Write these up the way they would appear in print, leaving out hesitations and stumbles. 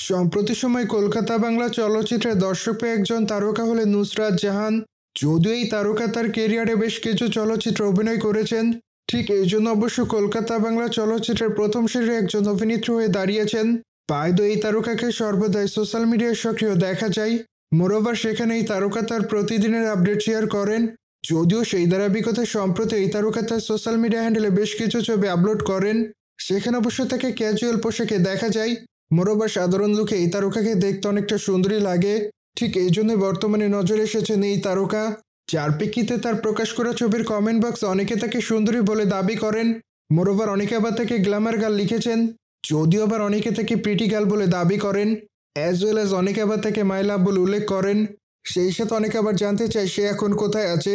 সম্প্রতি সময় কলকাতা বাংলা চলচ্চিত্রের দর্শক পেয়ে একজন তারকা হলেন নুসরাত জাহান। যদিও এই তারকা তার কেরিয়ারে বেশ কিছু চলচ্চিত্রে অভিনয় করেছেন, ঠিক এই জন্য অবশ্য কলকাতা বাংলা চলচ্চিত্রের প্রথম সারির একজন অভিনেত্রী হয়ে দাঁড়িয়েছেন। প্রায়ই এই তারকাকে সর্বদাই সোশ্যাল মিডিয়ায় সক্রিয় দেখা যায়। মোরওভার সেখানে এই তারকা তার প্রতিদিনের আপডেট শেয়ার করেন। যদিও সেই ধারাবাহিকতায় সম্প্রতি এই তারকা তার সোশ্যাল মিডিয়া হ্যান্ডেলে বেশ কিছু ছবি আপলোড করেন। সেখানে অবশ্য তাকে ক্যাজুয়াল পোশাকে দেখা যায়। মোরওভার সাধারণ লুকে এই তারকাকে দেখতে অনেকটা সুন্দরী লাগে। ঠিক এই জন্যই বর্তমানে নজরে এসেছেন এই তারকা, যার প্রেক্ষিতে তার প্রকাশ করা ছবির কমেন্ট বক্সে অনেকে তাকে সুন্দরী বলে দাবি করেন। মোরওভার অনেকে আবার তাকে গ্ল্যামার গার্ল লিখেছেন, যদিও আবার অনেকে তাকে প্রিটি গার্ল বলে দাবি করেন। অ্যাজ ওয়েল অ্যাজ অনেকে আবার তাকে মাই লাভ বলে উল্লেখ করেন। সেই সাথে অনেকে আবার জানতে চায় সে এখন কোথায় আছে।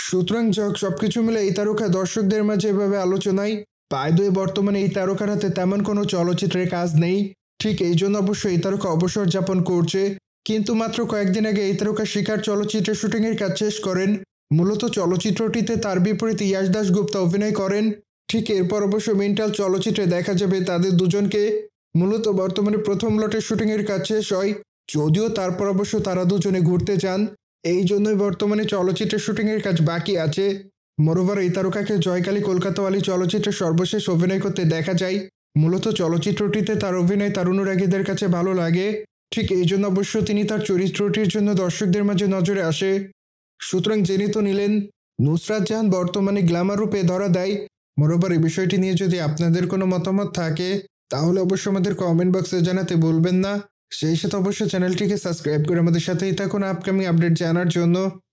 সুতরাং সবকিছু মিলে এই তারকা দর্শকদের মাঝে এভাবে আলোচনায়। পায়দয়ে বর্তমানে এই তারকার হাতে তেমন কোনো চলচ্চিত্রের কাজ নেই। ঠিক এই জন্য অবশ্য এই তারকা অবসর যাপন করছে। কিন্তু মাত্র কয়েকদিন আগে এই তারকা শিকার চলচ্চিত্রের শুটিংয়ের কাজ শেষ করেন। মূলত চলচ্চিত্রটিতে তার বিপরীতে ইয়াশ দাশগুপ্তা অভিনয় করেন। ঠিক এরপর অবশ্য মেন্টাল চলচ্চিত্রে দেখা যাবে তাদের দুজনকে। মূলত বর্তমানে প্রথম লটের শুটিংয়ের কাজ শেষ হয়, যদিও তারপর অবশ্য তারা দুজনে ঘুরতে যান। এই জন্যই বর্তমানে চলচ্চিত্রের শুটিংয়ের কাজ বাকি আছে। মোরওভার এই তারকাকে জয়কালী কলকাতাওয়ালি চলচ্চিত্রে সর্বশেষ অভিনয় করতে দেখা যায়। মূলত চলচ্চিত্রটিতে তার অভিনয় তার অনুরাগীদের কাছে ভালো লাগে। ঠিক এই জন্য অবশ্য তিনি তার চরিত্রটির জন্য দর্শকদের মাঝে নজরে আসে। সুতরাং জেনে তো নিলেন, নুসরাত জাহান বর্তমানে গ্ল্যামার রূপে ধরা দেয়। মোরওভার এই বিষয়টি নিয়ে যদি আপনাদের কোনো মতামত থাকে, তাহলে অবশ্যই আমাদের কমেন্ট বক্সে জানাতে ভুলবেন না। সেই সাথে অবশ্যই চ্যানেলটিকে সাবস্ক্রাইব করে আমাদের সাথেই থাকুন আপকামিং আপডেট জানার জন্য।